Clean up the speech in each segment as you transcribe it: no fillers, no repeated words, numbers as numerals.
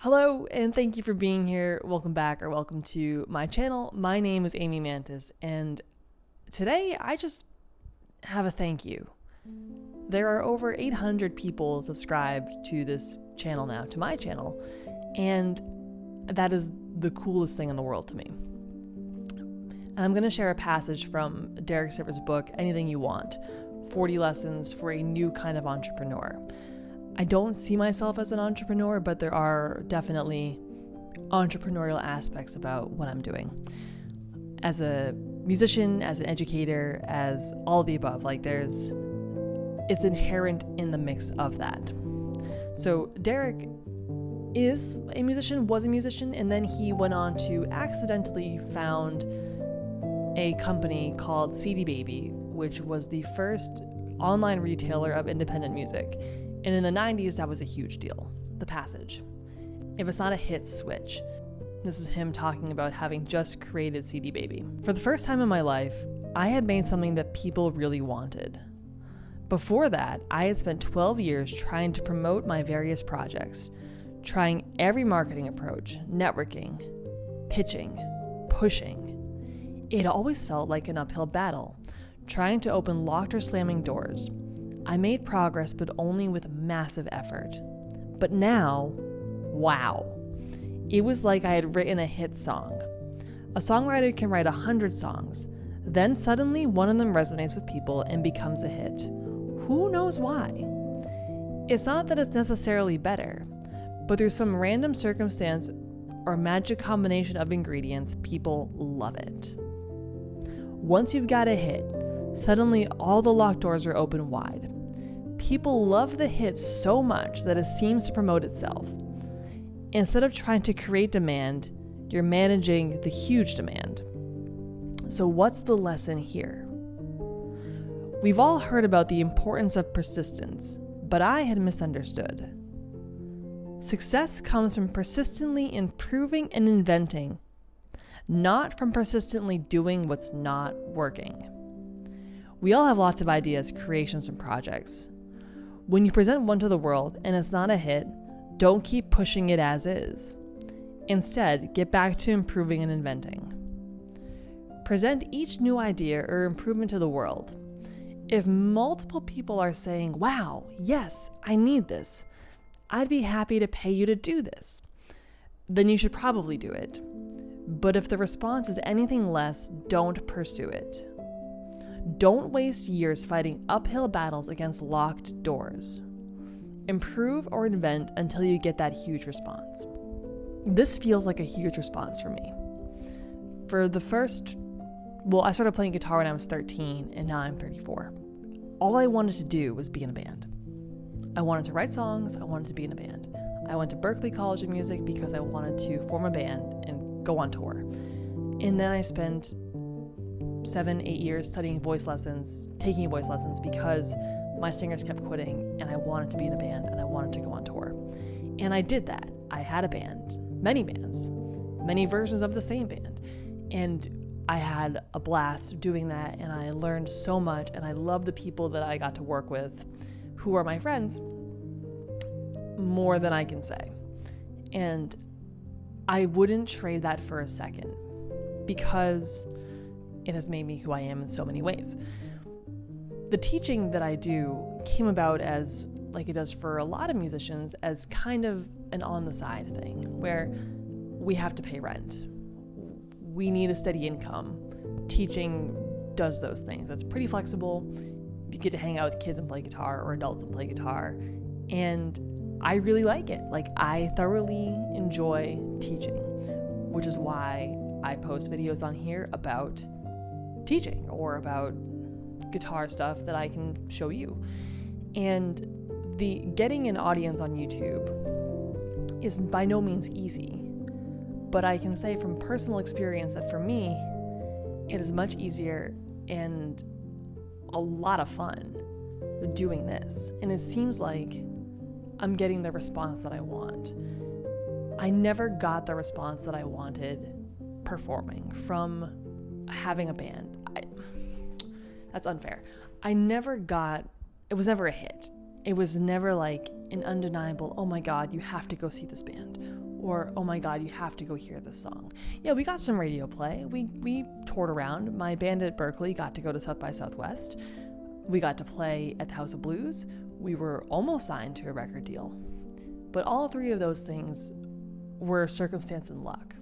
Hello, and thank you for being here. Welcome back or welcome to my channel. My name is Amy Mantis, and today I just have a thank you. There are over 800 people subscribed to this channel now, to my channel, and that is the coolest thing in the world to me. And I'm going to share a passage from Derek Sivers' book, Anything You Want, 40 Lessons for a New Kind of Entrepreneur. I don't see myself as an entrepreneur, but there are definitely entrepreneurial aspects about what I'm doing. As a musician, as an educator, as all the above, it's inherent in the mix of that. So Derek is a musician, was a musician, and then he went on to accidentally found a company called CD Baby, which was the first online retailer of independent music. And in the 90s, that was a huge deal. The passage. If it's not a hit, switch. This is him talking about having just created CD Baby. For the first time in my life, I had made something that people really wanted. Before that, I had spent 12 years trying to promote my various projects, trying every marketing approach, networking, pitching, pushing. It always felt like an uphill battle, trying to open locked or slamming doors. I made progress, but only with massive effort. But now, wow. It was like I had written a hit song. A songwriter can write 100 songs, then suddenly one of them resonates with people and becomes a hit. Who knows why? It's not that it's necessarily better, but through some random circumstance or magic combination of ingredients, people love it. Once you've got a hit, suddenly all the locked doors are open wide. People love the hit so much that it seems to promote itself. Instead of trying to create demand, you're managing the huge demand. So what's the lesson here? We've all heard about the importance of persistence, but I had misunderstood. Success comes from persistently improving and inventing, not from persistently doing what's not working. We all have lots of ideas, creations, and projects. When you present one to the world and it's not a hit, don't keep pushing it as is. Instead, get back to improving and inventing. Present each new idea or improvement to the world. If multiple people are saying, "Wow, yes, I need this. I'd be happy to pay you to do this," then you should probably do it. But if the response is anything less, don't pursue it. Don't waste years fighting uphill battles against locked doors. Improve or invent until you get that huge response. This feels like a huge response for me. I started playing guitar when I was 13, and now I'm 34. All I wanted to do was be in a band. I wanted to write songs, I wanted to be in a band. I went to Berklee College of Music because I wanted to form a band and go on tour. And then I spent 7-8 years studying voice lessons, taking voice lessons because my singers kept quitting and I wanted to be in a band and I wanted to go on tour. And I did that. I had a band, many bands, many versions of the same band. And I had a blast doing that and I learned so much and I love the people that I got to work with who are my friends more than I can say. And I wouldn't trade that for a second because it has made me who I am in so many ways. The teaching that I do came about as, like it does for a lot of musicians, as kind of an on-the-side thing where we have to pay rent. We need a steady income. Teaching does those things. It's pretty flexible. You get to hang out with kids and play guitar or adults and play guitar. And I really like it. I thoroughly enjoy teaching, which is why I post videos on here about teaching or about guitar stuff that I can show you. And the getting an audience on YouTube is by no means easy, but I can say from personal experience that for me, it is much easier and a lot of fun doing this. And it seems like I'm getting the response that I want. I never got the response that I wanted performing from having a band. That's unfair. It was never a hit. It was never like an undeniable, oh my God, you have to go see this band. or, oh my God, you have to go hear this song. Yeah, we got some radio play. We toured around. My band at Berklee got to go to South by Southwest. We got to play at the House of Blues. We were almost signed to a record deal. But all three of those things were circumstance and luck.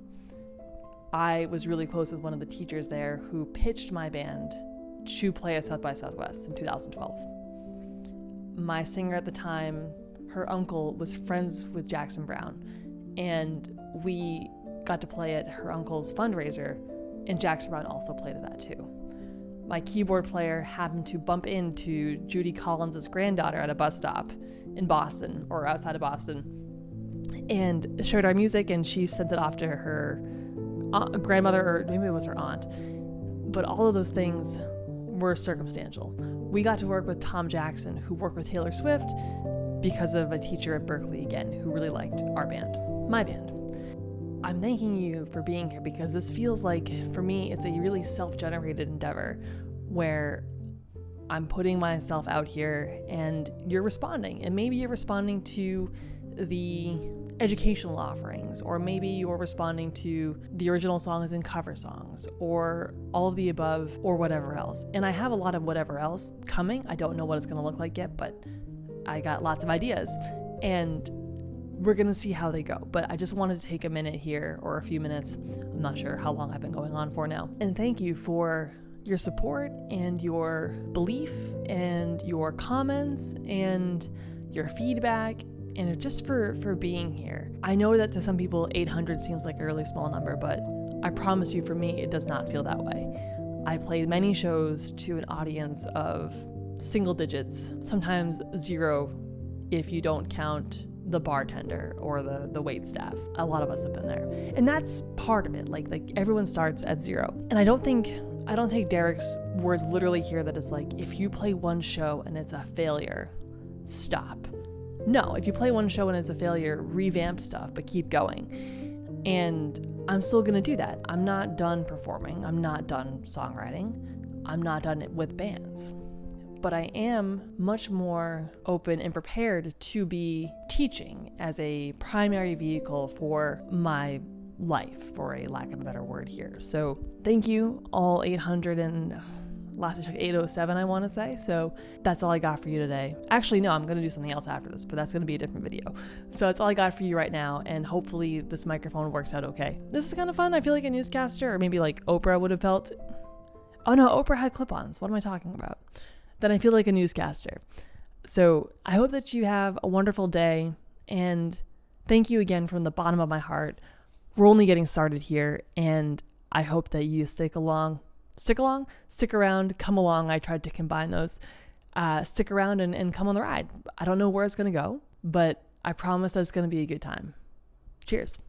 I was really close with one of the teachers there who pitched my band to play at South by Southwest in 2012. My singer at the time, her uncle was friends with Jackson Browne, and we got to play at her uncle's fundraiser, and Jackson Browne also played at that too. My keyboard player happened to bump into Judy Collins' granddaughter at a bus stop in Boston, or outside of Boston, and showed our music, and she sent it off to her grandmother, or maybe it was her aunt. But all of those things were circumstantial. We got to work with Tom Jackson, who worked with Taylor Swift, because of a teacher at Berklee, again, who really liked our band, my band. I'm thanking you for being here because this feels like, for me, it's a really self-generated endeavor where I'm putting myself out here and you're responding. And maybe you're responding to the educational offerings, or maybe you're responding to the original songs and cover songs, or all of the above, or whatever else. And I have a lot of whatever else coming. I don't know what it's going to look like yet, but I got lots of ideas, and we're going to see how they go. But I just wanted to take a minute here, or a few minutes. I'm not sure how long I've been going on for now. And thank you for your support and your belief and your comments and your feedback, and just for being here. I know that to some people 800 seems like a really small number, but I promise you, for me, it does not feel that way. I played many shows to an audience of single digits, sometimes zero if you don't count the bartender or the wait staff. A lot of us have been there. And that's part of it. Like everyone starts at zero. And I don't take Derek's words literally here, that it's like, if you play one show and it's a failure, stop. No, if you play one show and it's a failure, revamp stuff, but keep going. And I'm still gonna do that. I'm not done performing. I'm not done songwriting. I'm not done it with bands. But I am much more open and prepared to be teaching as a primary vehicle for my life, for a lack of a better word here. So thank you, all 800 and last I checked 807, I want to say. So that's all I got for you today. Actually, no, I'm going to do something else after this, but that's going to be a different video. So that's all I got for you right now, and hopefully this microphone works out okay. This is kind of fun. I feel like a newscaster, or maybe like Oprah would have felt. Oh no, Oprah had clip-ons. What am I talking about? Then I feel like a newscaster. So I hope that you have a wonderful day, and thank you again from the bottom of my heart. We're only getting started here, and I hope that you stick around, come along. I tried to combine those. Stick around and come on the ride. I don't know where it's going to go, but I promise that it's going to be a good time. Cheers.